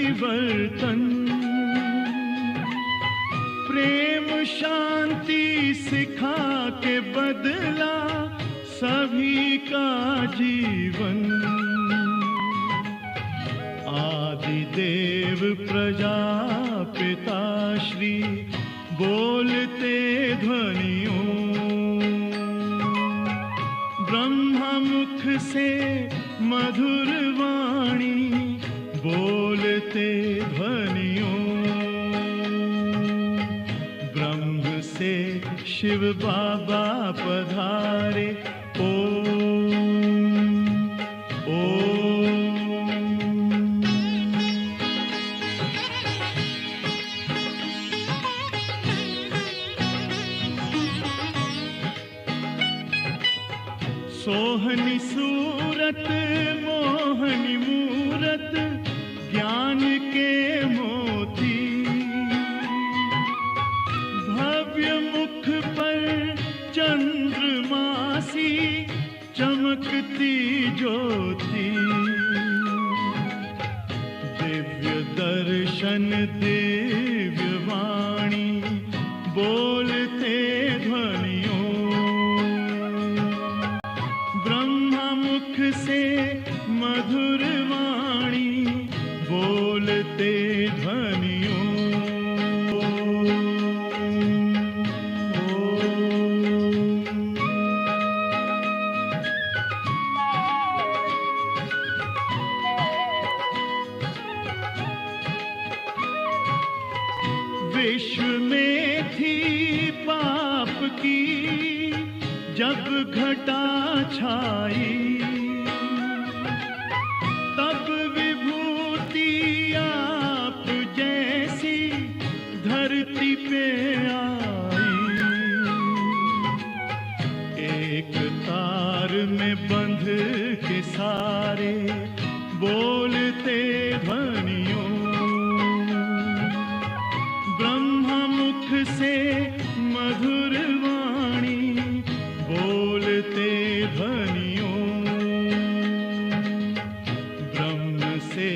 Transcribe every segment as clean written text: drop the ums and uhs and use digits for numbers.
परिवर्तन, प्रेम शांति सिखा के बदला सभी का जीवन। आदिदेव प्रजापिता श्री बोलते ध्वनियों, ब्रह्मा मुख से मधुर वाणी बोलते ध्वनियों। ब्रह्म से शिव बाबा पधारे, ओम ओम। सोहनी सूरत मोहनी मूरत ज्ञान के मोती, भव्य मुख पर चंद्रमासी चमकती ज्योति। दिव्य दर्शन दिव्य वाणी बोलते ध्वनियों, ब्रह्मा मुख से मधुर वाणी बोलते ध्वनियों। विश्व में थी पाप की जब घटा छाई, तब विभूति आप जैसी धरती पे आई। एक तार में बंध के सारे बोलते ध्वनियों, ब्रह्मा मुख से मधुर वाणी बोलते ध्वनियों। ब्रह्म से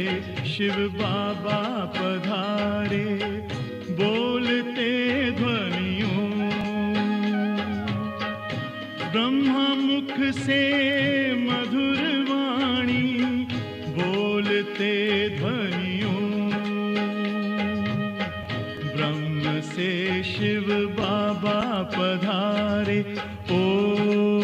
शिव बाबा पधारे बोलते ध्वनियों, ब्रह्मा मुख से मधुर वाणी बोलते ध्वनियों। ब्रह्म से शिव बाबा पधारे, ओम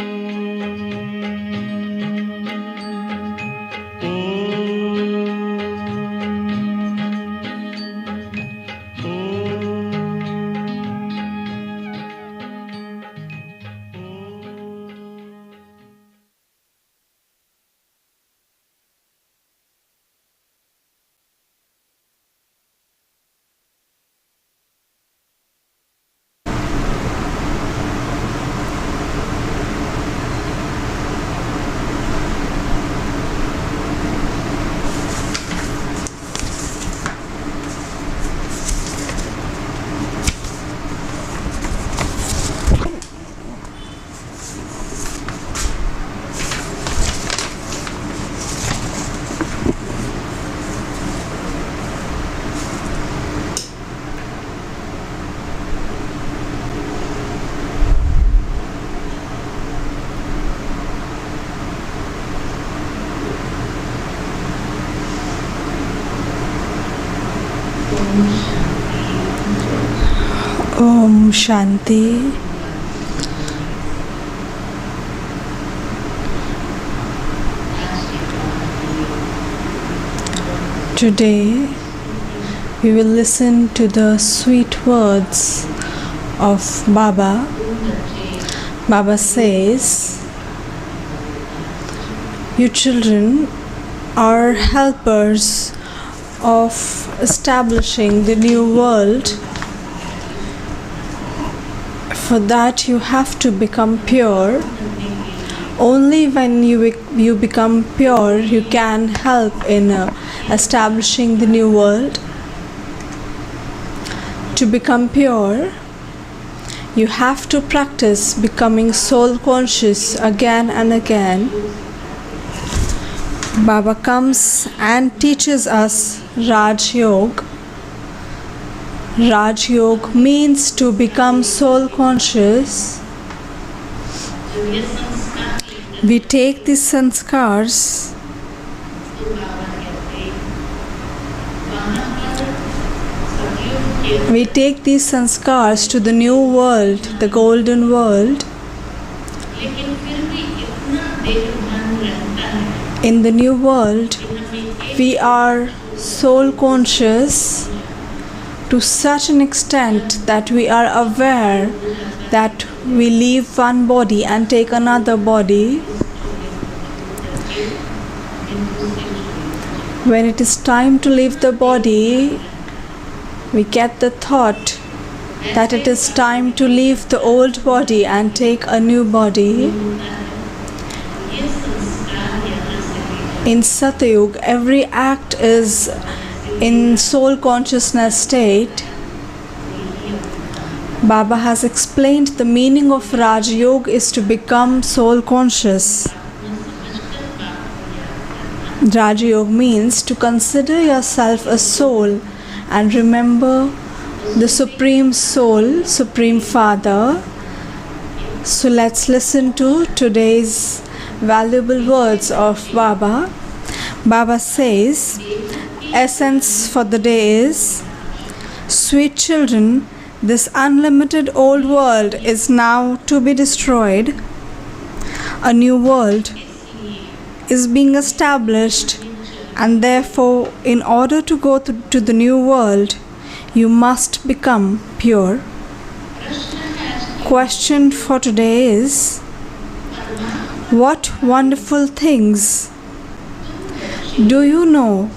Om Shanti. Today we will listen to the sweet words of Baba. Baba says, "You children are helpers of establishing the new world. For that you have to become pure. Only when you become pure, you can help in establishing the new world. To become pure, you have to practice becoming soul conscious again and again. Baba comes and teaches us Raj Yoga. Raj Yoga means to become soul conscious. We take these sanskars to the new world, the golden world. In the new world, we are soul conscious to such an extent that we are aware that we leave one body and take another body. When it is time to leave the body, we get the thought that it is time to leave the old body and take a new body. In Satyuga, every act is in soul consciousness state. Baba has explained the meaning of Raj Yoga is to become soul conscious. Raj Yoga means to consider yourself a soul and remember the Supreme Soul, Supreme Father. So let's listen to today's valuable words of Baba. Baba says, essence for the day is, sweet children, this unlimited old world is now to be destroyed. A new world is being established, and therefore, in order to go to the new world, you must become pure. Question for today is, what wonderful things do you know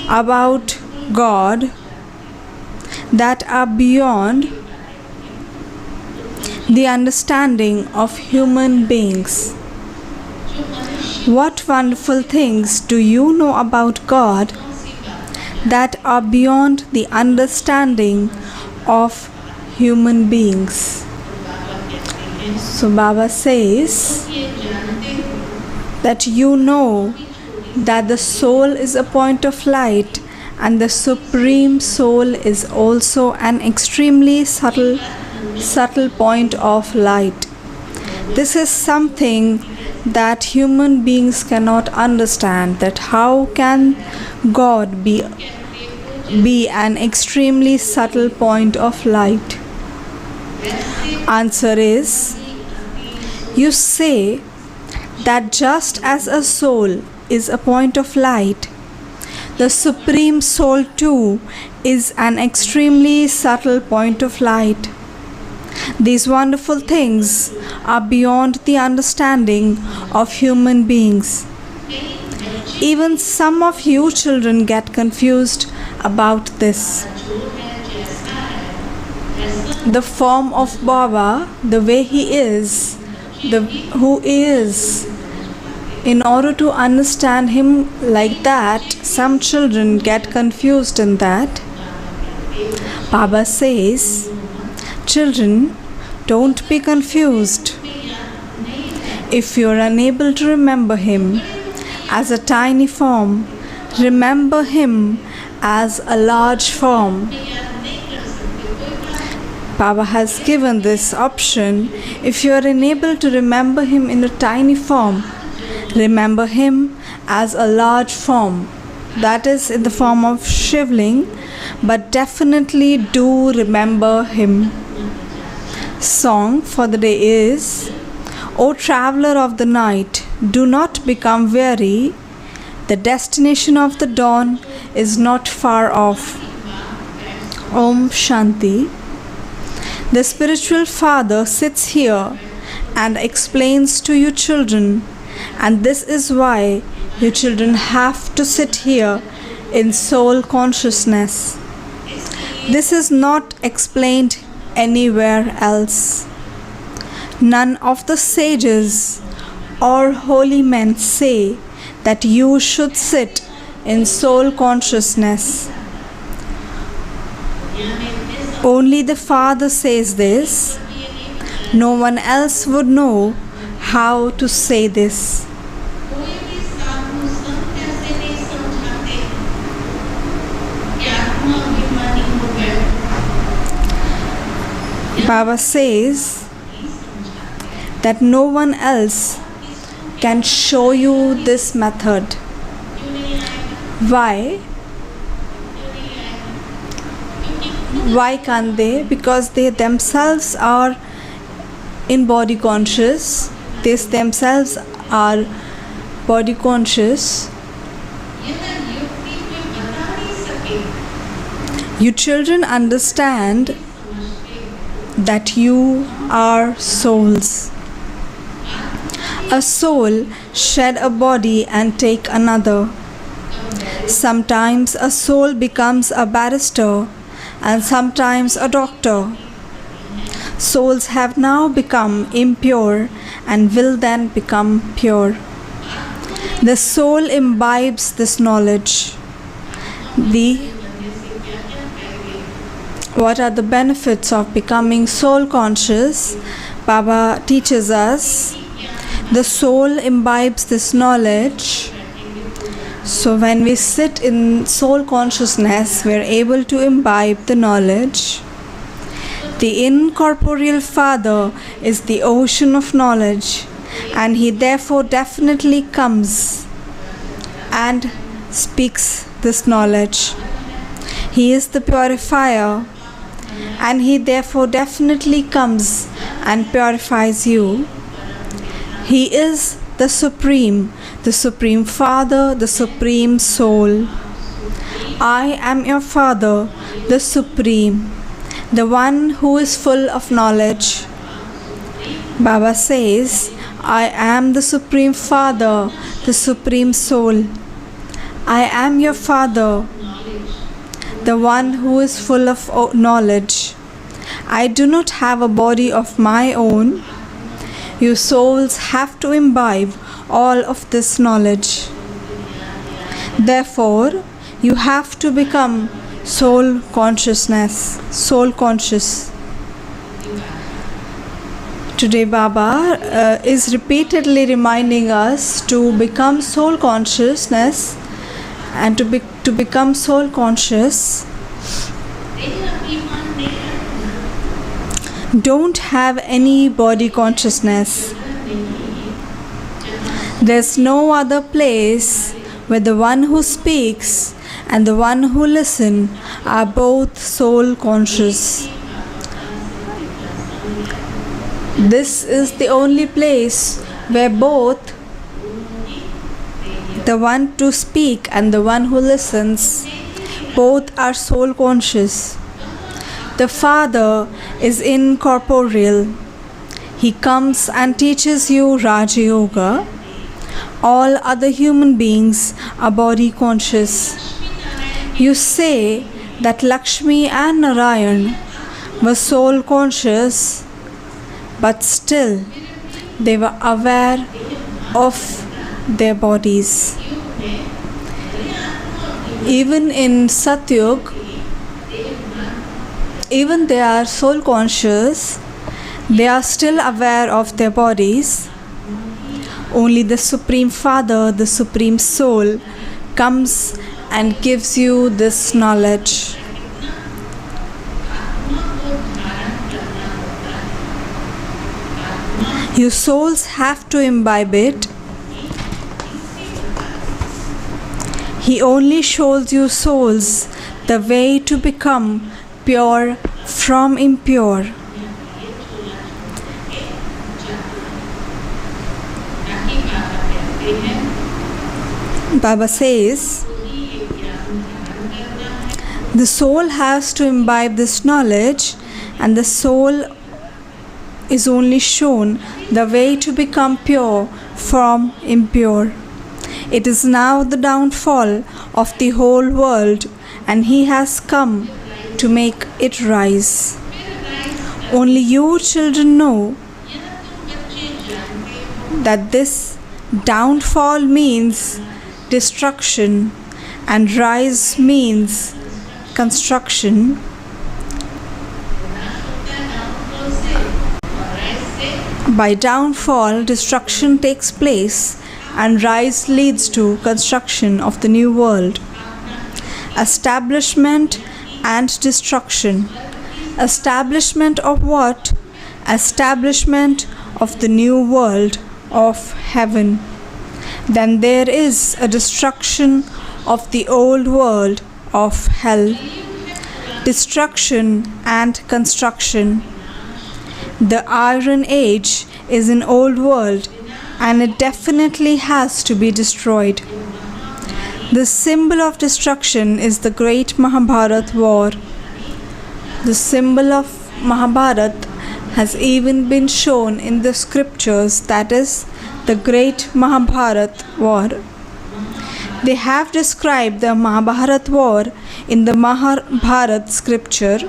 about God that are beyond the understanding of human beings? What wonderful things do you know about God that are beyond the understanding of human beings? So Baba says that you know that the soul is a point of light and the Supreme Soul is also an extremely subtle point of light. This is something that human beings cannot understand, that how can God be an extremely subtle point of light? Answer is, you say that just as a soul is a point of light, the Supreme Soul too is an extremely subtle point of light. These wonderful things are beyond the understanding of human beings. Even some of you children get confused about this. The form of Baba, the way he is, who he is, in order to understand him like that, some children get confused in that. Baba says, children, don't be confused. If you are unable to remember him as a tiny form, remember him as a large form. Baba has given this option. If you are unable to remember him in a tiny form, remember him as a large form. That is in the form of Shivling, but definitely do remember him. Song for the day is, O traveler of the night, do not become weary. The destination of the dawn is not far off. Om Shanti. The spiritual father sits here and explains to you children, and this is why you children have to sit here in soul consciousness. This is not explained anywhere else. None of the sages or holy men say that you should sit in soul consciousness. Only the Father says this. No one else would know how to say this. Baba says that no one else can show you this method. Why? Why can't they? Because they themselves are in body conscious. They themselves are body conscious. You children understand that you are souls. A soul shed a body and take another. Sometimes a soul becomes a barrister and sometimes a doctor. Souls have now become impure and will then become pure. The soul imbibes this knowledge. What are the benefits of becoming soul conscious? Baba teaches us. The soul imbibes this knowledge. So when we sit in soul consciousness, we are able to imbibe the knowledge. The incorporeal Father is the ocean of knowledge, and he therefore definitely comes and speaks this knowledge. He is the purifier, and he therefore definitely comes and purifies you. He is the Supreme Father, the Supreme Soul. I am your Father, the Supreme, the one who is full of knowledge. Baba says, I am the Supreme Father, the Supreme Soul. I am your Father, the one who is full of knowledge. I do not have a body of my own. You souls have to imbibe all of this knowledge. Therefore, you have to become soul conscious. Today Baba is repeatedly reminding us to become soul consciousness, and to become soul conscious, don't have any body consciousness. There's no other place where the one who speaks and the one who listens are both soul conscious. This is the only place where both the one to speak and the one who listens, both are soul conscious. The Father is incorporeal. He comes and teaches you Raja Yoga. All other human beings are body conscious. You say that Lakshmi and Narayan were soul conscious, but still they were aware of their bodies. Even in Satyug, even they are soul conscious, they are still aware of their bodies. Only the Supreme Father, the Supreme Soul, comes and gives you this knowledge. You souls have to imbibe it. He only shows you souls the way to become pure from impure. Baba says, the soul has to imbibe this knowledge, and the soul is only shown the way to become pure from impure. It is now the downfall of the whole world, and he has come to make it rise. Only you children know that this downfall means destruction and rise means construction. By downfall, destruction takes place and rise leads to construction of the new world. Establishment and destruction, Establishment of what? Establishment of the new world of heaven. Then there is a destruction of the old world of hell. Destruction and construction. The Iron Age is an old world and it definitely has to be destroyed. The symbol of destruction is the great Mahabharat war. The symbol of Mahabharat has even been shown in the scriptures, that is, the great Mahabharat war. They have described the Mahabharat war in the Mahabharat scripture.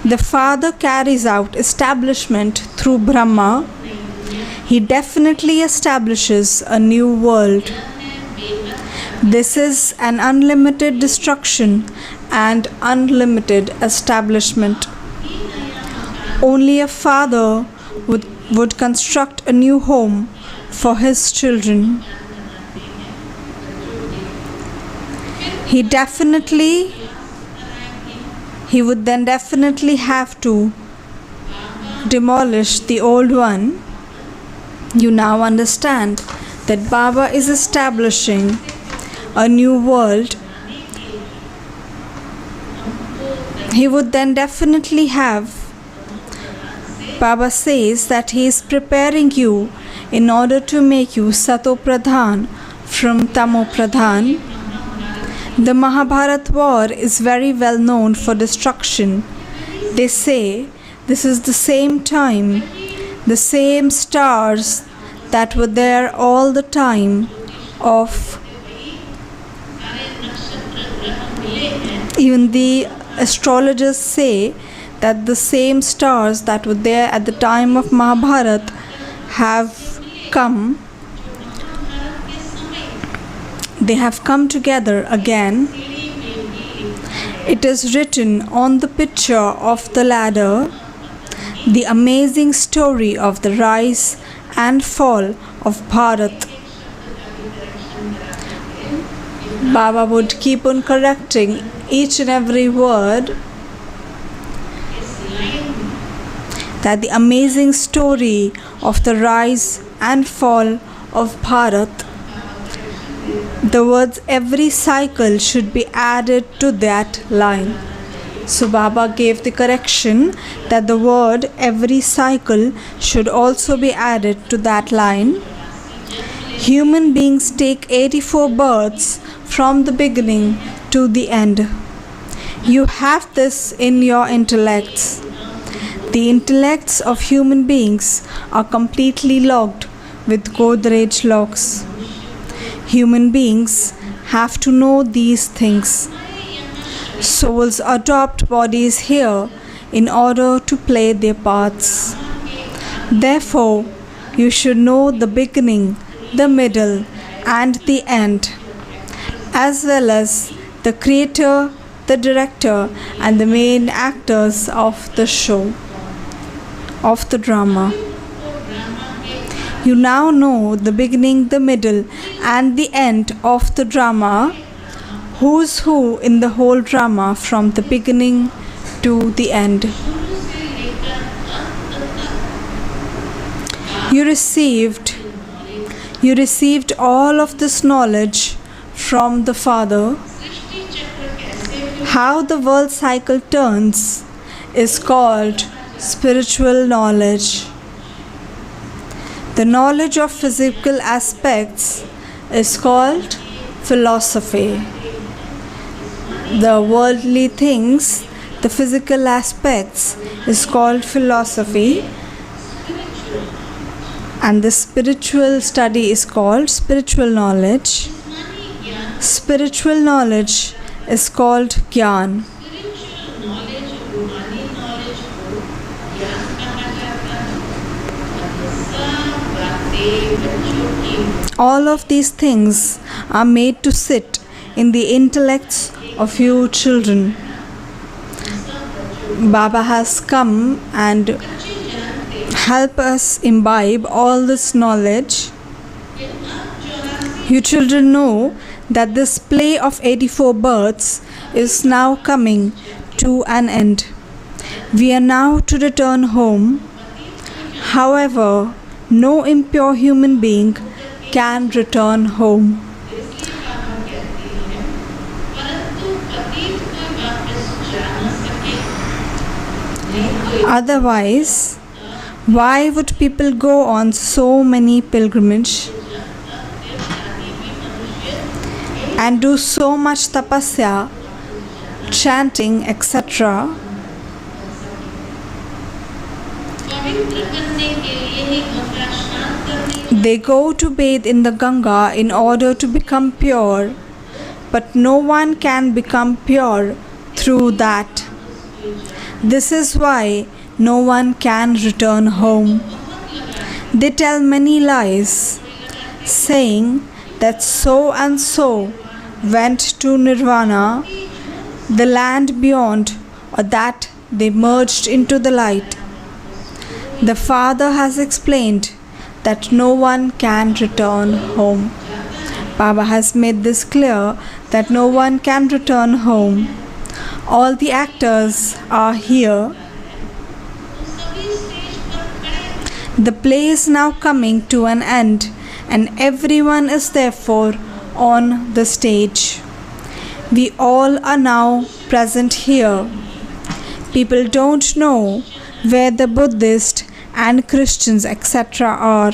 The Father carries out establishment through Brahma. He definitely establishes a new world. This is an unlimited destruction and unlimited establishment. Only a father would construct a new home for his children. He would then definitely have to demolish the old one. You now understand that Baba is establishing a new world. He would then definitely have, Baba says that he is preparing you in order to make you Sato Pradhan from Tamo Pradhan. The Mahabharat war is very well known for destruction. They say this is the same time, the same stars that were there all the time of, even the astrologers say that the same stars that were there at the time of Mahabharat have come. They have come together again. It is written on the picture of the ladder, the amazing story of the rise and fall of Bharat. Baba would keep on correcting each and every word, that the amazing story of the rise and fall of Bharat, the words every cycle should be added to that line. So Baba gave the correction that the word every cycle should also be added to that line. Human beings take 84 births from the beginning to the end. You have this in your intellects. The intellects of human beings are completely locked with Godrej locks. Human beings have to know these things. Souls adopt bodies here in order to play their parts. Therefore, you should know the beginning, the middle, and the end, as well as the creator, the director, and the main actors of the show, of the drama. You now know the beginning, the middle, and the end of the drama. Who's who in the whole drama from the beginning to the end. You received all of this knowledge from the Father. How the world cycle turns is called spiritual knowledge. The knowledge of physical aspects is called philosophy. The worldly things, the physical aspects, is called philosophy, and the spiritual study is called spiritual knowledge. Spiritual knowledge is called Gyan. All of these things are made to sit in the intellects of you children. Baba has come and help us imbibe all this knowledge. You children know that this play of 84 births is now coming to an end. We are now to return home. However, no impure human being can return home. Otherwise, why would people go on so many pilgrimage and do so much tapasya, chanting, etc.? They go to bathe in the Ganga in order to become pure, but no one can become pure through that. This is why no one can return home. They tell many lies, saying that so and so went to Nirvana, the land beyond, or that they merged into the light. The Father has explained that no one can return home. Baba has made this clear that no one can return home. All the actors are here. The play is now coming to an end, and everyone is therefore on the stage. We all are now present here. People don't know where the Buddhists and Christians etc. are.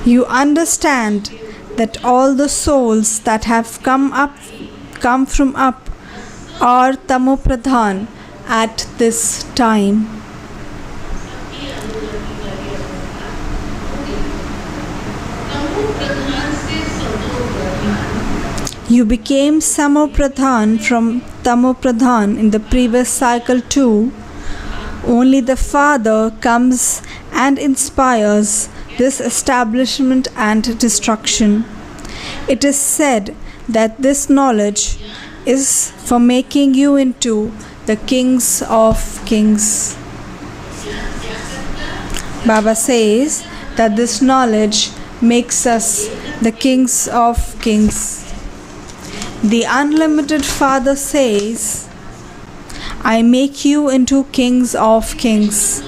You understand that all the souls that have come from up are tamopradhan at this time. You became samopradhan from tamopradhan in the previous cycle too. Only the Father comes and inspires this establishment and destruction. It is said that this knowledge is for making you into the kings of kings. Baba says that this knowledge makes us the kings of kings. The unlimited Father says, I make you into kings of kings.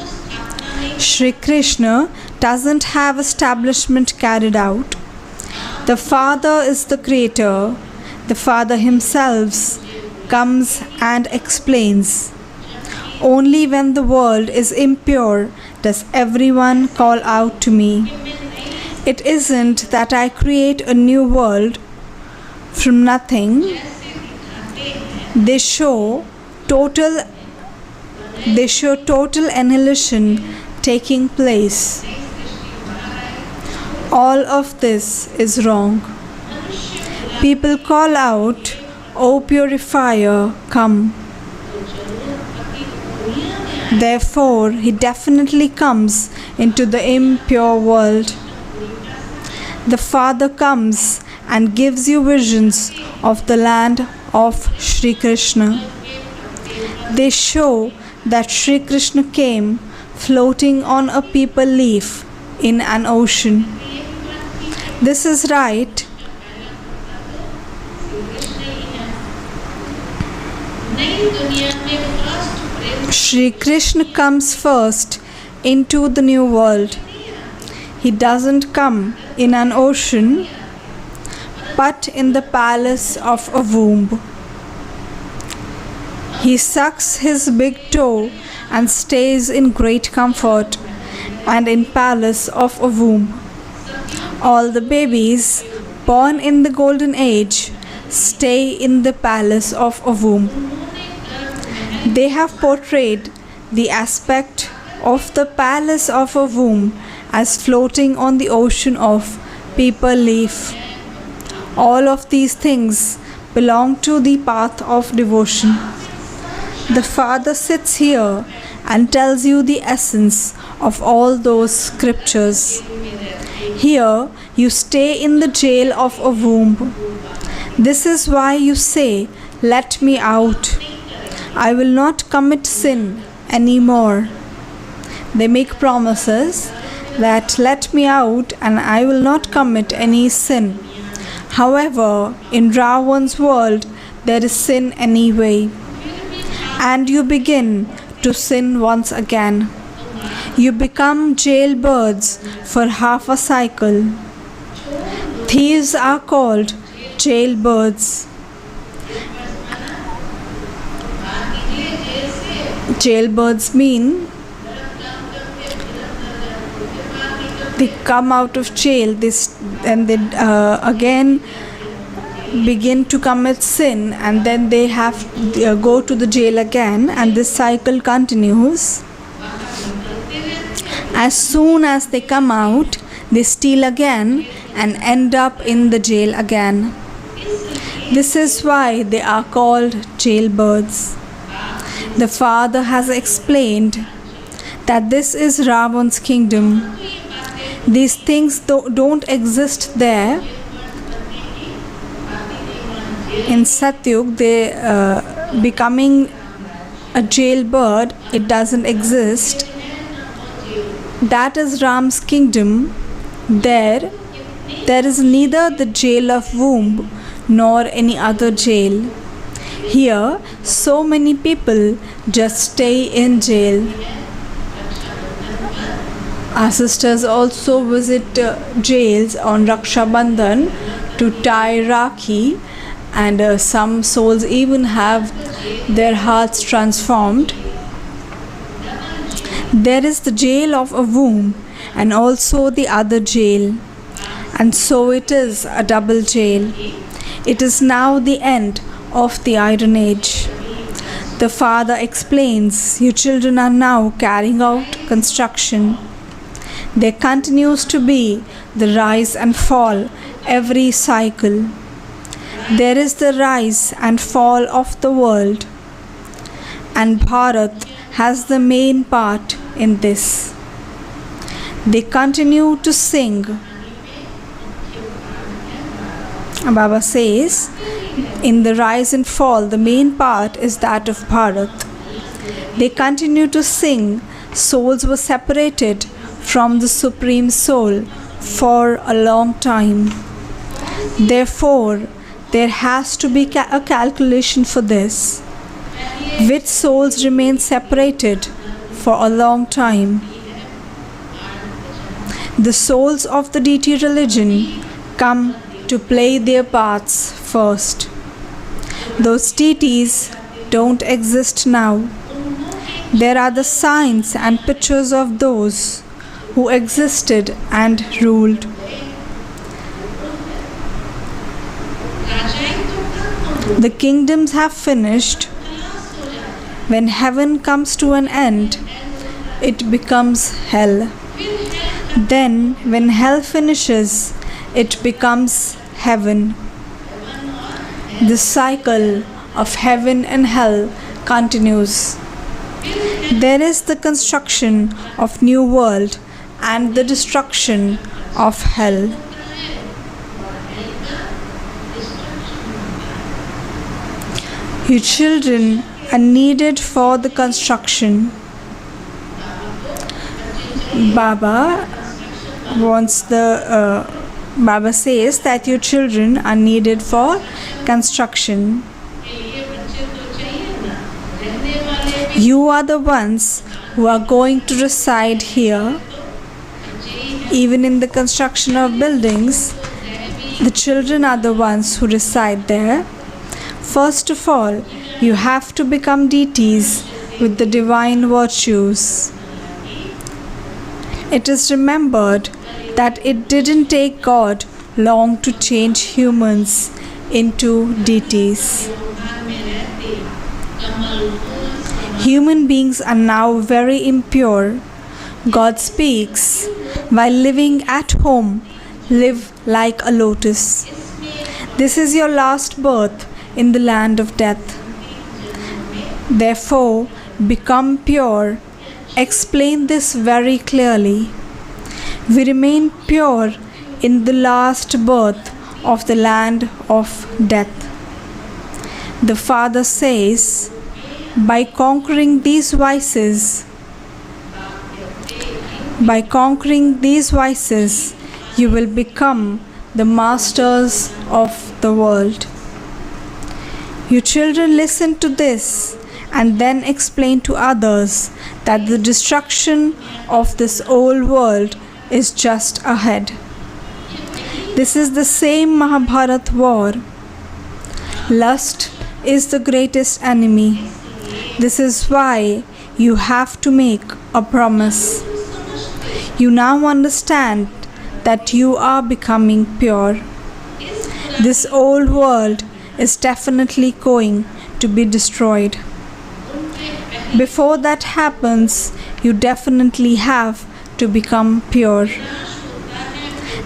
Shri Krishna doesn't have establishment carried out. The Father is the creator. The Father himself comes and explains. Only when the world is impure does everyone call out to me. It isn't that I create a new world from nothing. They show total annihilation taking place. All of this is wrong. People call out, O purifier, come. Therefore, he definitely comes into the impure world. The Father comes and gives you visions of the land of Shri Krishna. They show that Shri Krishna came floating on a paper leaf in an ocean. This is right. Shri Krishna comes first into the new world. He doesn't come in an ocean, but in the palace of a womb. He sucks his big toe and stays in great comfort and in palace of a womb. All the babies born in the golden age stay in the palace of a womb. They have portrayed the aspect of the palace of a womb as floating on the ocean of paper leaf. All of these things belong to the path of devotion. The Father sits here and tells you the essence of all those scriptures. Here you stay in the jail of a womb. This is why you say, let me out. I will not commit sin anymore. They make promises that let me out and I will not commit any sin. However, in Ravan's world there is sin anyway. and you begin to sin once again. You become jailbirds for half a cycle. Thieves are called jailbirds. Jailbirds mean they come out of jail and they again begin to commit sin, and then they have go to the jail again, and this cycle continues. As soon as they come out, they steal again and end up in the jail again. This is why they are called jailbirds. The Father has explained that this is Ravan's kingdom. These things don't exist there. In Satyug, they becoming a jailbird, it doesn't exist. That is Ram's kingdom. There is neither the jail of womb nor any other jail. Here, so many people just stay in jail. Our sisters also visit jails on Raksha Bandhan to tie Rakhi, and some souls even have their hearts transformed. There is the jail of a womb and also the other jail, and so it is a double jail. It is now the end of the Iron Age. The Father explains, you children are now carrying out construction. There continues to be the rise and fall every cycle. There is the rise and fall of the world, and Bharat has the main part in this. They continue to sing. Baba says, in the rise and fall, the main part is that of Bharat. They continue to sing. Souls were separated from the Supreme Soul for a long time. Therefore, there has to be a calculation for this. Which souls remain separated for a long time? The souls of the deity religion come to play their parts first. Those deities don't exist now. There are the signs and pictures of those who existed and ruled. The kingdoms have finished. When heaven comes to an end, it becomes hell. Then, when hell finishes, it becomes heaven. The cycle of heaven and hell continues. There is the construction of new world and the destruction of hell. You children are needed for the construction. Baba says that your children are needed for construction. You are the ones who are going to reside here. Even in the construction of buildings, the children are the ones who reside there. First of all, you have to become deities with the divine virtues. It is remembered that it didn't take God long to change humans into deities. Human beings are now very impure. God speaks, while living at home, live like a lotus. This is your last birth in the land of death. Therefore, become pure. Explain this very clearly. We remain pure in the last birth of the land of death. The Father says, by conquering these vices, you will become the masters of the world. You children, listen to this and then explain to others that the destruction of this old world is just ahead. This is the same Mahabharat war. Lust is the greatest enemy. This is why you have to make a promise. You now understand that you are becoming pure. This old world is definitely going to be destroyed. Before that happens, you definitely have to become pure.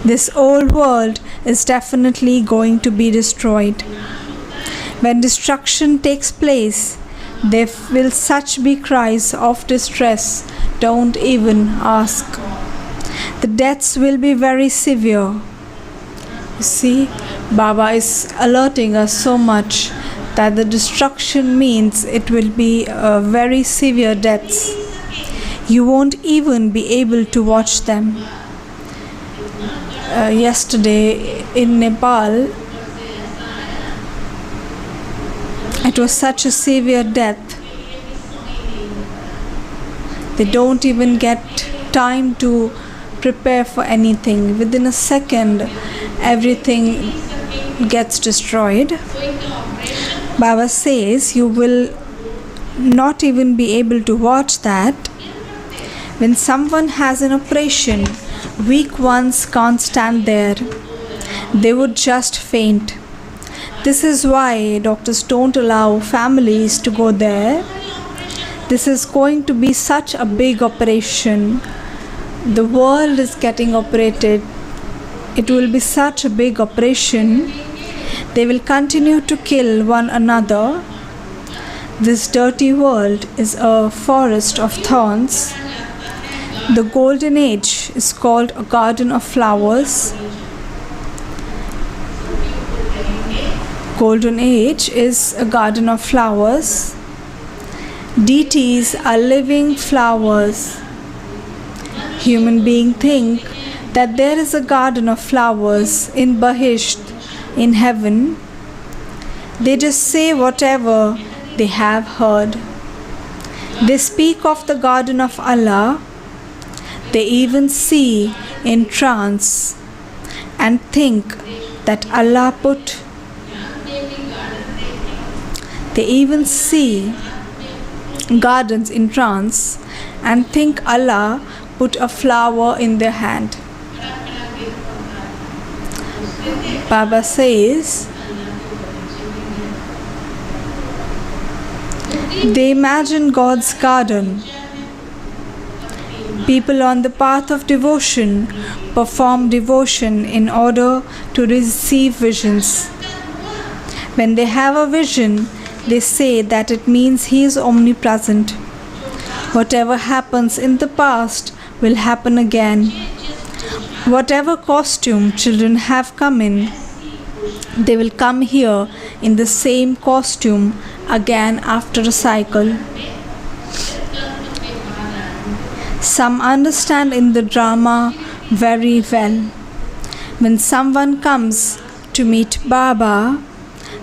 This old world is definitely going to be destroyed. When destruction takes place, there will such be cries of distress, don't even ask. The deaths will be very severe. You see, Baba is alerting us so much that the destruction means it will be very severe deaths. You won't even be able to watch them. Yesterday in Nepal, it was such a severe death. They don't even get time to prepare for anything. Within a second, everything gets destroyed. Baba says you will not even be able to watch that. When someone has an operation, weak ones can't stand there. They would just faint. This is why doctors don't allow families to go there. This is going to be such a big operation. The world is getting operated. It will be such a big operation. They will continue to kill one another. This dirty world is a forest of thorns. The golden age is called a garden of flowers. Golden age is a garden of flowers. Deities are living flowers. Human beings think that there is a garden of flowers in Bahisht, in heaven. They just say whatever they have heard. They speak of the garden of Allah. They even see in trance and think that Allah put. They even see gardens in trance and think Allah put a flower in their hand. Baba says they imagine God's garden. People on the path of devotion perform devotion in order to receive visions. When they have a vision, they say that it means He is omnipresent. Whatever happens in the past will happen again. Whatever costume children have come in, they will come here in the same costume again after a cycle. Some understand in the drama very well. When someone comes to meet Baba,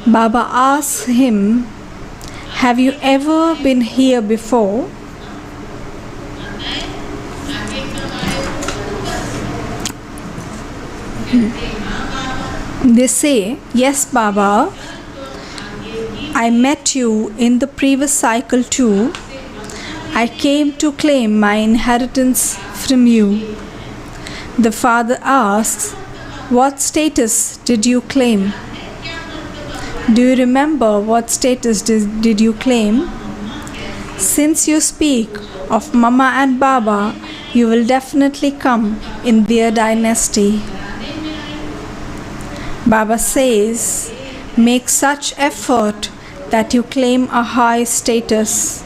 Baba asks him, "Have you ever been here before?" They say, "Yes, Baba. I met you in the previous cycle too. I came to claim my inheritance from you." The father asks, "What status did you claim?" Do you remember what status did you claim? Since you speak of Mama and Baba, you will definitely come in their dynasty. Baba says, make such effort that you claim a high status.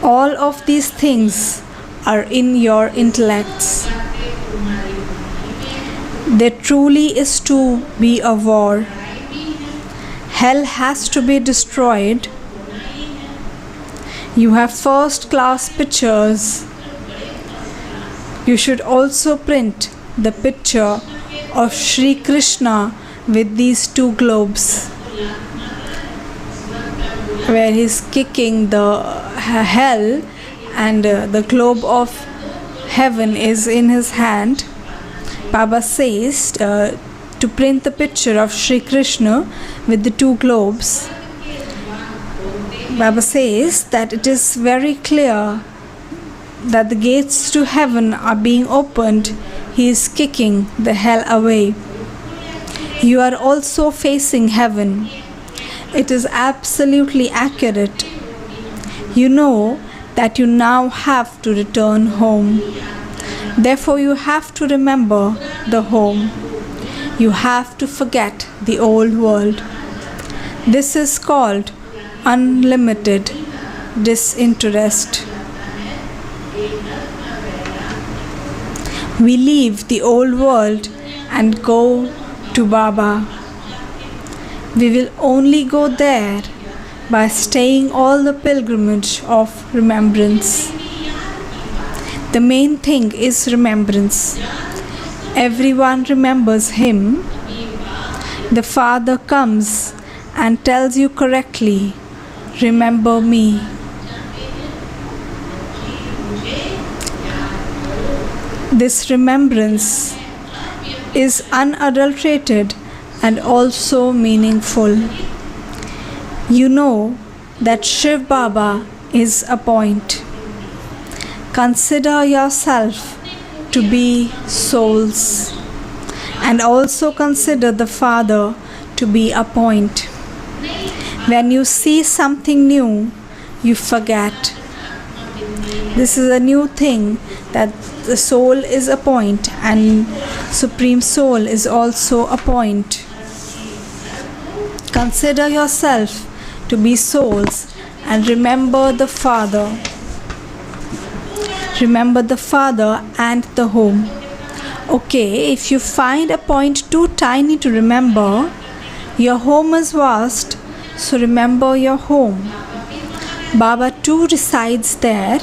All of these things are in your intellects. There truly is to be a war. Hell has to be destroyed. You have first-class pictures. You should also print the picture of Sri Krishna with these two globes. where he's kicking the hell and the globe of heaven is in his hand. Baba says to print the picture of Sri Krishna with the two globes. Baba says that it is very clear that the gates to heaven are being opened. He is kicking the hell away. You are also facing heaven. It is absolutely accurate. You know that you now have to return home. Therefore, you have to remember the home. You have to forget the old world. This is called unlimited disinterest. We leave the old world and go to Baba. We will only go there by staying all the pilgrimage of remembrance. The main thing is remembrance. Everyone remembers him. The Father comes and tells you correctly, remember me. This remembrance is unadulterated and also meaningful. You know that Shiv Baba is a point. Consider yourself to be souls, and also consider the Father to be a point. When you see something new, you forget. This is a new thing, that the soul is a point and Supreme Soul is also a point. Consider yourself to be souls and remember the Father. Remember the Father and the home. Okay, if you find a point too tiny to remember, your home is vast, so remember your home. Baba too resides there.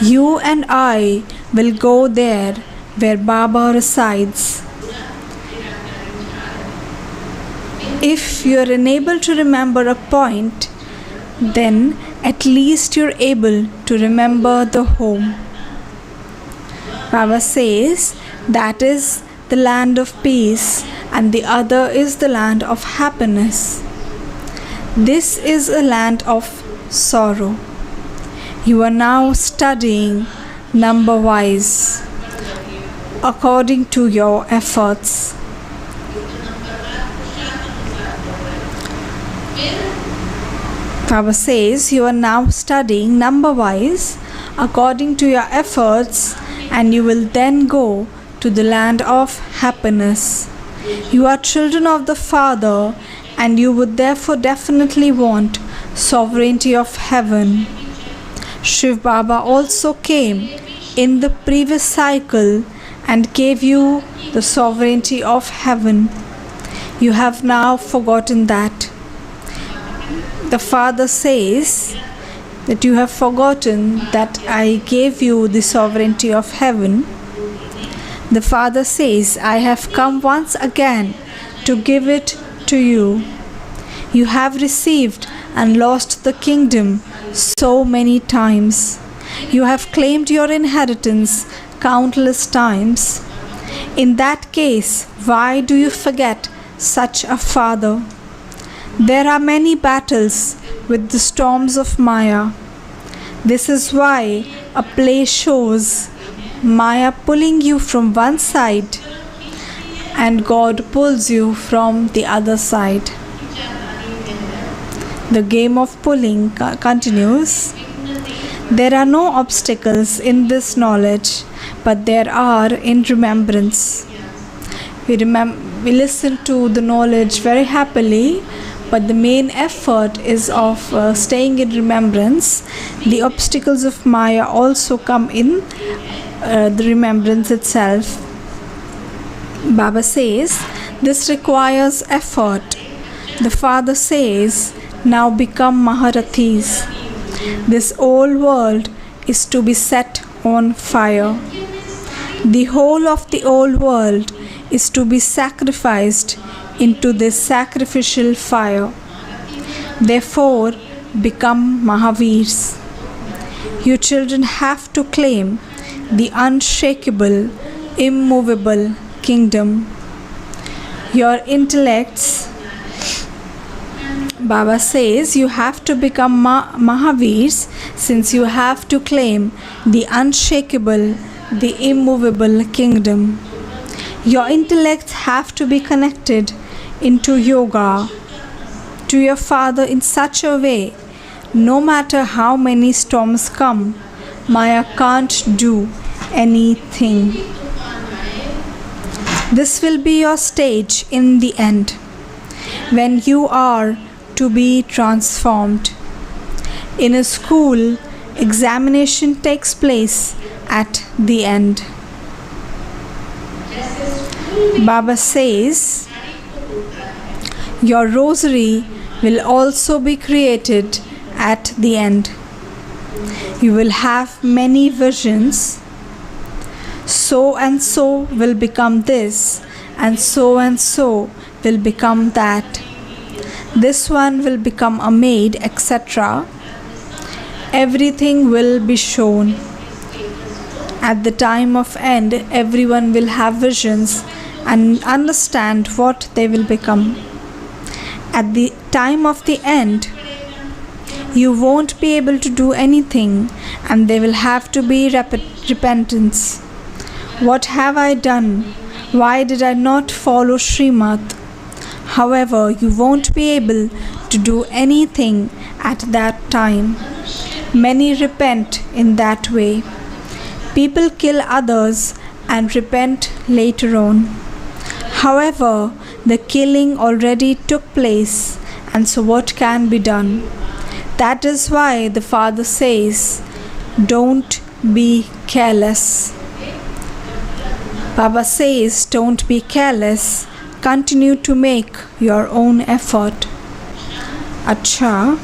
You and I will go there where Baba resides. If you are unable to remember a point, then at least you're able to remember the home. Baba says that is the land of peace and the other is the land of happiness. This is a land of sorrow. You are now studying number-wise according to your efforts. Baba says you are now studying number-wise according to your efforts, and you will then go to the land of happiness. You are children of the Father, and you would therefore definitely want sovereignty of heaven. Shiv Baba also came in the previous cycle and gave you the sovereignty of heaven. You have now forgotten that. The Father says that you have forgotten that I gave you the sovereignty of heaven. The Father says, I have come once again to give it to you. You have received and lost the kingdom so many times. You have claimed your inheritance countless times. In that case, why do you forget such a Father? There are many battles with the storms of Maya. This is why a play shows Maya pulling you from one side and God pulls you from the other side. The game of pulling continues. There are no obstacles in this knowledge, but there are in remembrance. We listen to the knowledge very happily, but the main effort is of staying in remembrance. The obstacles of Maya also come in the remembrance itself. Baba says this requires effort. The Father says, now become Maharathis. This old world is to be set on fire. The whole of the old world is to be sacrificed into this sacrificial fire. Therefore, become Mahavirs. You children have to claim the unshakable, immovable kingdom. Your intellects, Baba says, you have to become Mahavirs since you have to claim the unshakable, the immovable kingdom. Your intellects have to be connected into yoga to your father in such a way, no matter how many storms come, Maya can't do anything. This will be your stage in the end, when you are to be transformed. In a school, examination takes place at the end. Baba says, your rosary will also be created at the end. You will have many visions. So and so will become this, and so will become that. This one will become a maid, etc. Everything will be shown. At the time of end, everyone will have visions and understand what they will become. At the time of the end, you won't be able to do anything, and there will have to be repentance. What have I done? Why did I not follow Srimad? However, you won't be able to do anything at that time. Many repent in that way. People kill others and repent later on. However, the killing already took place, and so what can be done? That is why the Father says, don't be careless. Baba says, don't be careless. Continue to make your own effort. Acha,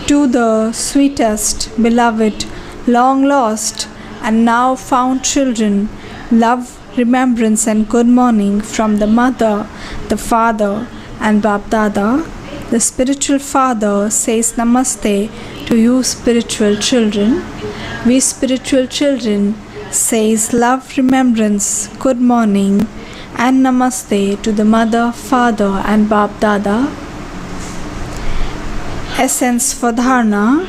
to the sweetest, beloved, long lost and now found children, love, remembrance and good morning from the Mother, the Father and Bap Dada. The spiritual father says Namaste to you spiritual children. We spiritual children says love, remembrance, good morning and Namaste to the Mother, Father and Bap Dada. Essence for Dharna.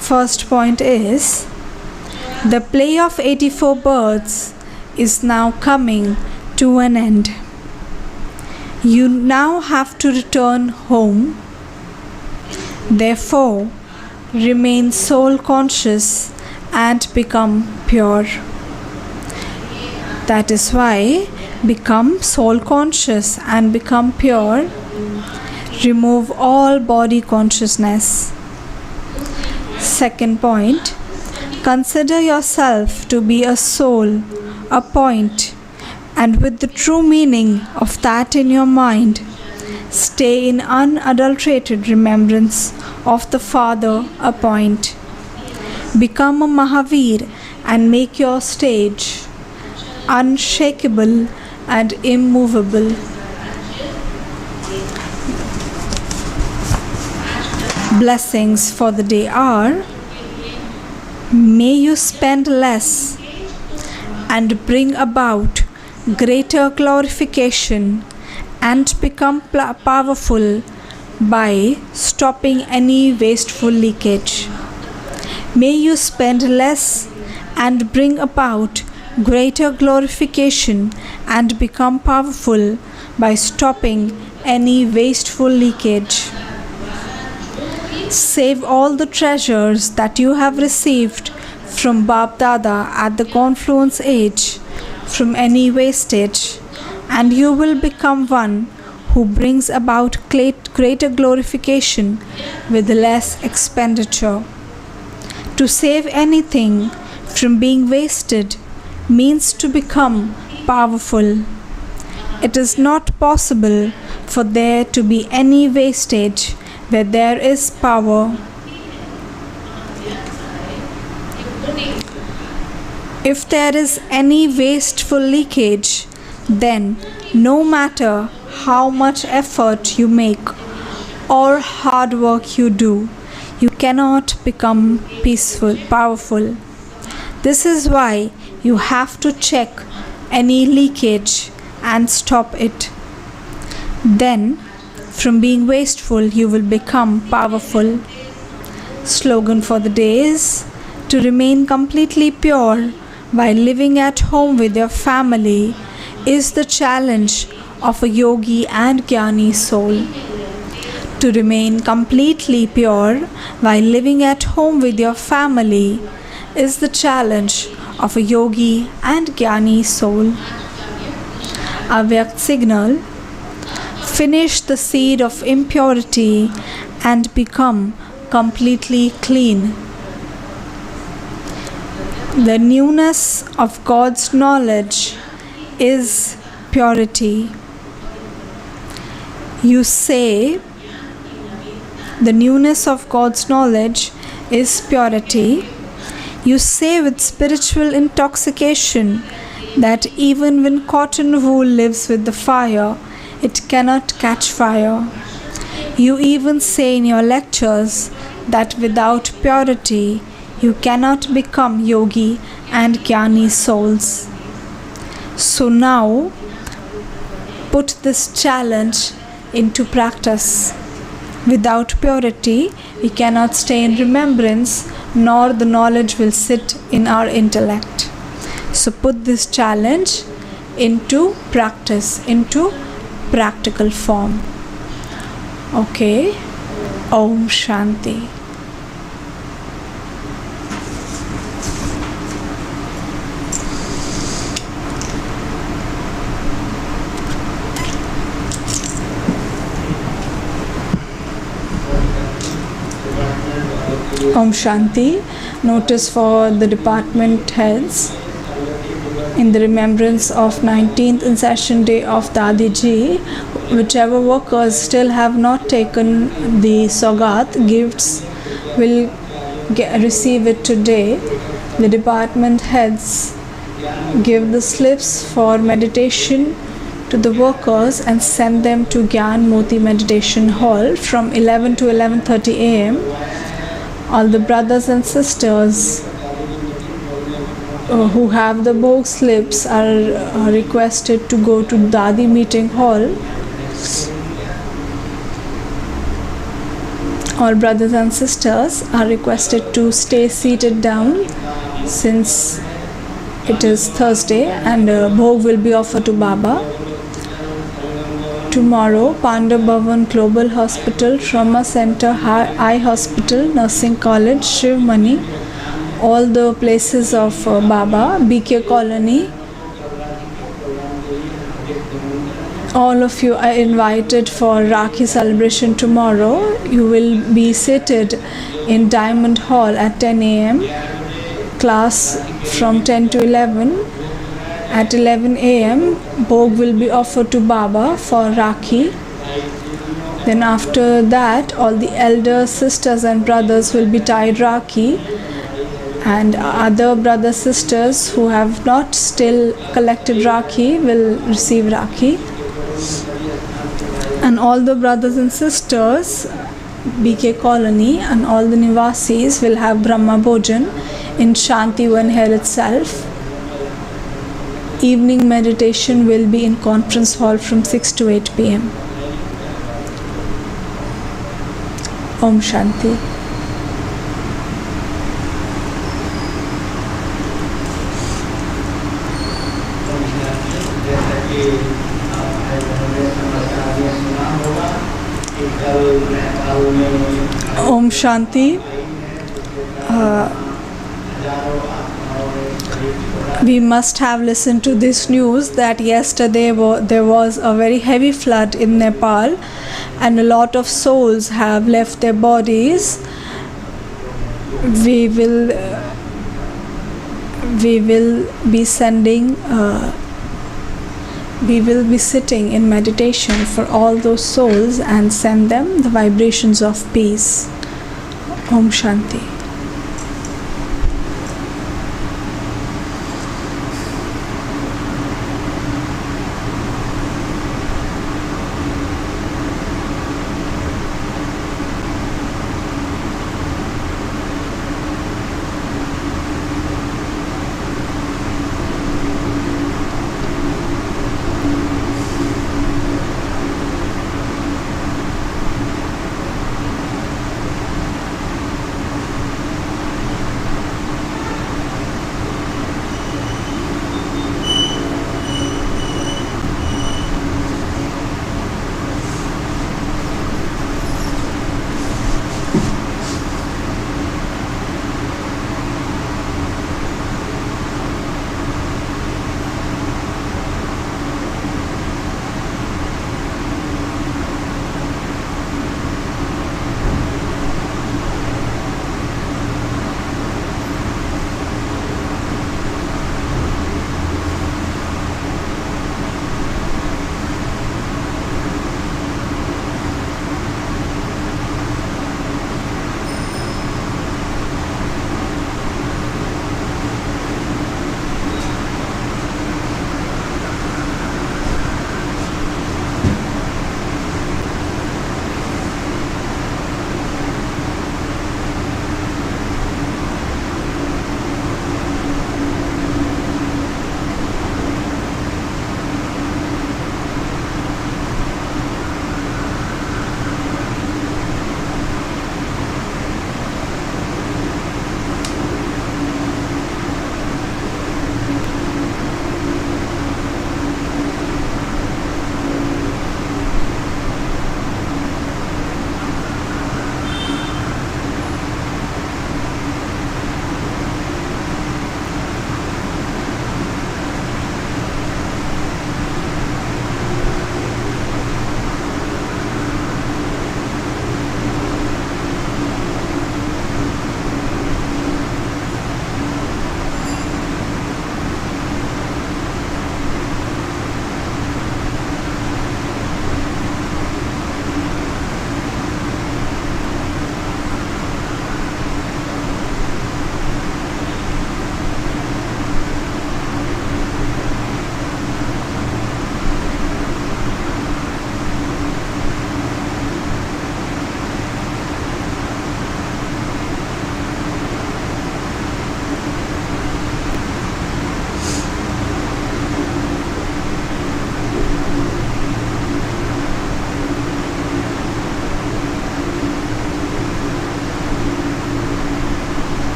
First point is, the play of 84 birds is now coming to an end. You now have to return home. Therefore, remain soul conscious and become pure. That is why, become soul conscious and become pure. Remove all body consciousness. Second point, consider yourself to be a soul, a point, and with the true meaning of that in your mind, stay in unadulterated remembrance of the Father, a point. Become a Mahavir and make your stage unshakable and immovable. Blessings for the day are, may you spend less and bring about greater glorification and become powerful by stopping any wasteful leakage. May you spend less and bring about greater glorification and become powerful by stopping any wasteful leakage. Save all the treasures that you have received from Bap Dada at the confluence age from any wastage, and you will become one who brings about greater glorification with less expenditure. To save anything from being wasted means to become powerful. It is not possible for there to be any wastage where there is power. If there is any wasteful leakage, then no matter how much effort you make or hard work you do, you cannot become peaceful, powerful. This is why you have to check any leakage and stop it. Then, from being wasteful, you will become powerful. Slogan for the day is to remain completely pure while living at home with your family is the challenge of a yogi and jnani soul. To remain completely pure while living at home with your family is the challenge of a yogi and jnani soul. Avyakt signal: finish the seed of impurity and become completely clean. The newness of God's knowledge is purity. You say, the newness of God's knowledge is purity. You say with spiritual intoxication that even when cotton wool lives with the fire, it cannot catch fire. You even say in your lectures that without purity, you cannot become yogi and jnani souls. So now, put this challenge into practice. Without purity, we cannot stay in remembrance, nor the knowledge will sit in our intellect. So put this challenge into practice, into practical form. Okay. Om Shanti. Om Shanti. Notice for the department heads. In the remembrance of 19th in session day of Dadiji, whichever workers still have not taken the Sogat gifts will receive it today. The department heads give the slips for meditation to the workers and send them to Gyan Moti Meditation Hall from 11 to 11:30 am. All the brothers and sisters who have the Bhog slips are requested to go to Dadi meeting hall. All brothers and sisters are requested to stay seated down since it is Thursday and Bhog will be offered to Baba. Tomorrow, Pandav Bhavan Global Hospital, Trauma Center, Eye Hospital, Nursing College, Shiv Mani, all the places of Baba, BK Colony. All of you are invited for Rakhi celebration tomorrow. You will be seated in Diamond Hall at 10 am. Class from 10 to 11. At 11 am, Bhog will be offered to Baba for Rakhi. Then after that, all the elders, sisters and brothers will be tied Rakhi. And other brothers, sisters who have not still collected Rakhi will receive Rakhi. And all the brothers and sisters, BK Colony and all the Nivasis will have Brahma Bhojan in Shantivan here itself. Evening meditation will be in conference hall from 6 to 8 pm. Om Shanti. Om Shanti. We must have listened to this news that yesterday there was a very heavy flood in Nepal and a lot of souls have left their bodies. We will be sending we will be sitting in meditation for all those souls and send them the vibrations of peace. Om Shanti.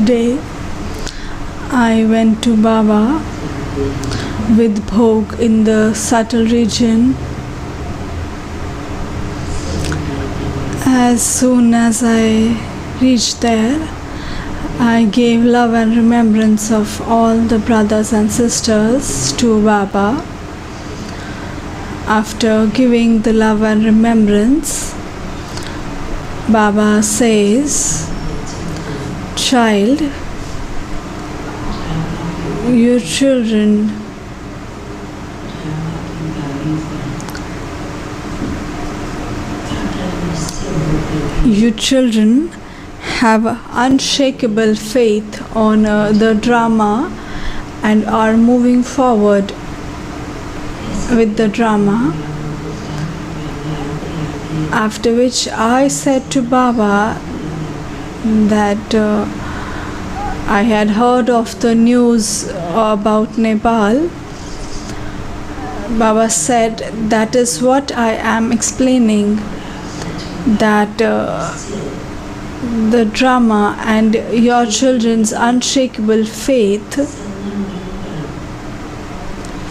Today I went to Baba with bhog in the subtle region. As soon as I reached there, I gave love and remembrance of all the brothers and sisters to Baba. After giving the love and remembrance, Baba says, "Child, you children have unshakable faith on the drama and are moving forward with the drama." After which I said to Baba that I had heard of the news about Nepal. Baba said, "That is what I am explaining, that the drama and your children's unshakable faith.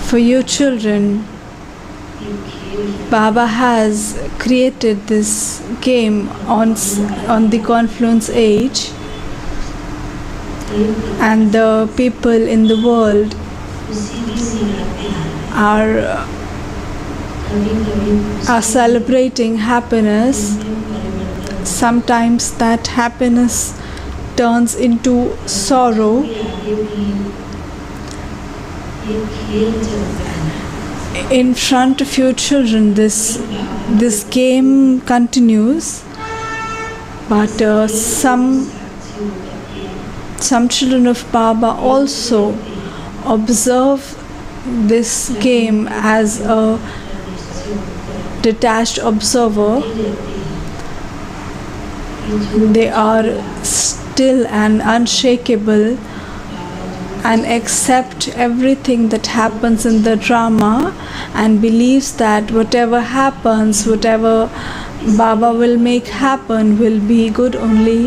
For you children, Baba has created this game on the confluence age, and the people in the world are celebrating happiness. Sometimes that happiness turns into sorrow. In front of you children, this game continues, but some children of Baba also observe this game as a detached observer. They are still and unshakable and accept everything that happens in the drama and believes that whatever happens, whatever Baba will make happen will be good only.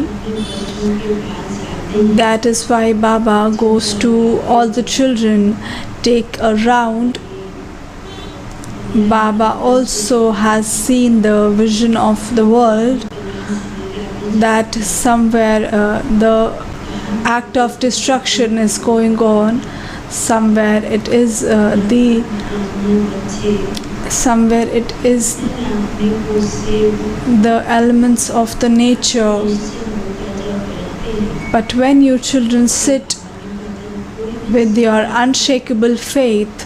That is why Baba goes to all the children, take a round. Baba also has seen the vision of the world, that somewhere the act of destruction is going on, somewhere it is the elements of the nature. But when you children sit with your unshakable faith,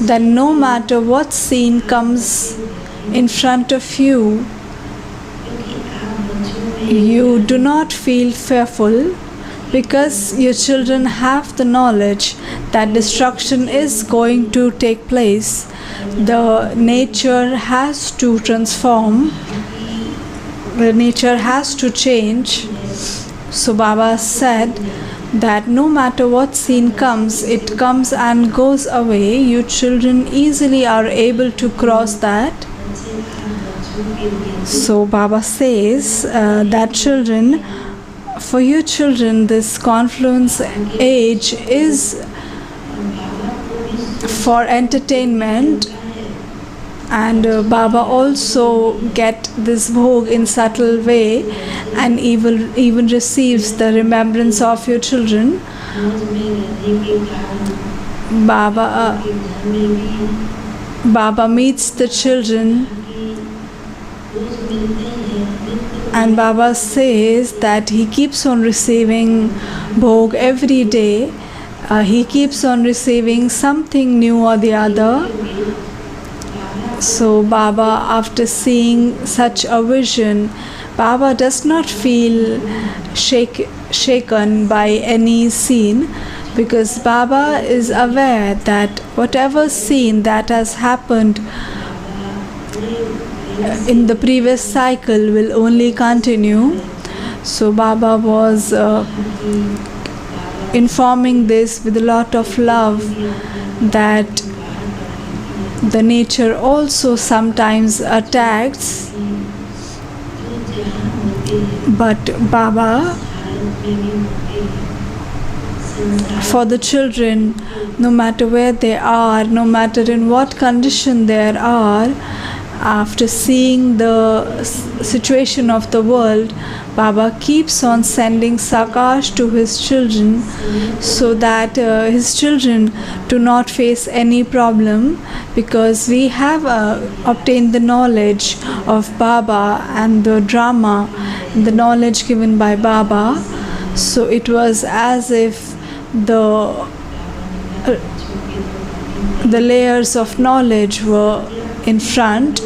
then no matter what scene comes in front of you, you do not feel fearful, because your children have the knowledge that destruction is going to take place. The nature has to transform, the nature has to change. So Baba said that no matter what scene comes, it comes and goes away. You children easily are able to cross that. So Baba says that children, for you children, this confluence age is for entertainment, and Baba also get this bhog in subtle way and even receives the remembrance of your children. Baba meets the children, and Baba says that he keeps on receiving bhog every day. He keeps on receiving something new or the other. So Baba, after seeing such a vision, Baba does not feel shaken by any scene, because Baba is aware that whatever scene that has happened in the previous cycle will only continue. So Baba was informing this with a lot of love, that the nature also sometimes attacks, but Baba For the children, no matter where they are, no matter in what condition they are, after seeing the situation of the world, Baba keeps on sending Sakash to his children so that his children do not face any problem, because we have obtained the knowledge of Baba and the drama, the knowledge given by Baba. So it was as if the layers of knowledge were in front.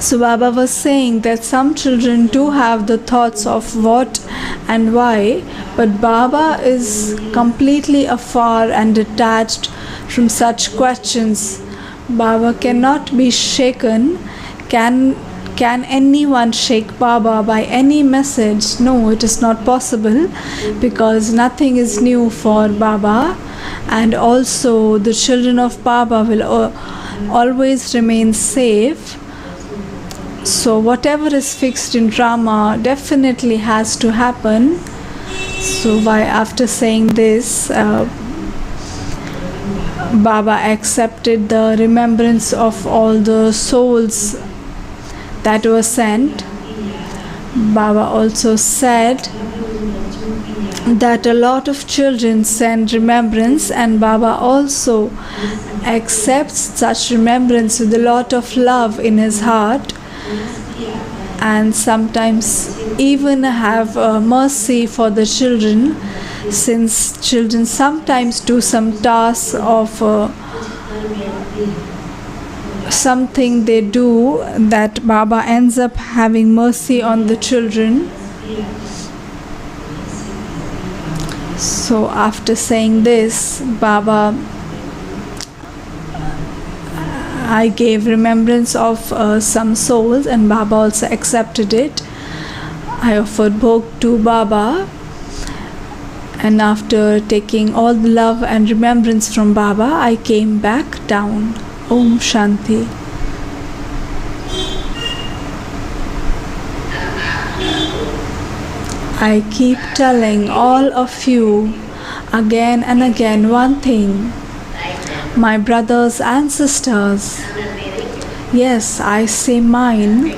So Baba was saying that some children do have the thoughts of what and why, but Baba is completely afar and detached from such questions. Baba cannot be shaken. Can anyone shake Baba by any message? No, it is not possible, because nothing is new for Baba, and also the children of Baba will always remain safe. So whatever is fixed in drama definitely has to happen. So after saying this, Baba accepted the remembrance of all the souls that were sent. Baba also said that a lot of children send remembrance, and Baba also accepts such remembrance with a lot of love in his heart, and sometimes even have mercy for the children, since children sometimes do some tasks of something they do, that Baba ends up having mercy on the children. So after saying this, I gave remembrance of some souls, and Baba also accepted it. I offered bhog to Baba, and after taking all the love and remembrance from Baba, I came back down. Om Shanti. I keep telling all of you again and again one thing, my brothers and sisters. Yes, I say mine.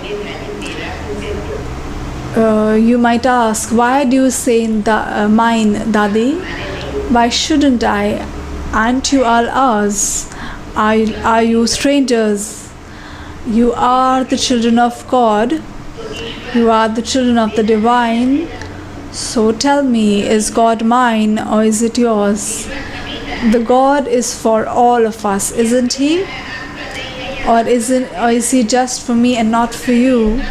You might ask, why do you say mine, Dadi? Why shouldn't I? Aren't you all ours? Are you strangers? You are the children of God. You are the children of the divine. So tell me, is God mine or is it yours? The God is for all of us, isn't He? Or is He just for me and not for you?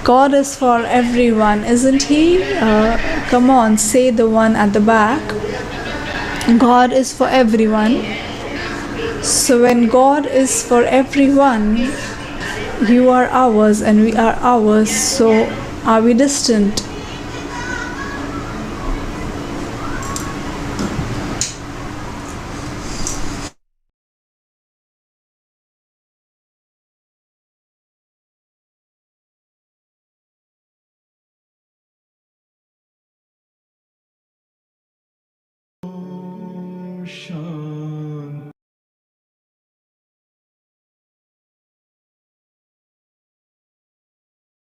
God is for everyone, isn't He? Come on, say the one at the back. God is for everyone. So when God is for everyone, you are ours and we are ours. So are we distant? Shanti.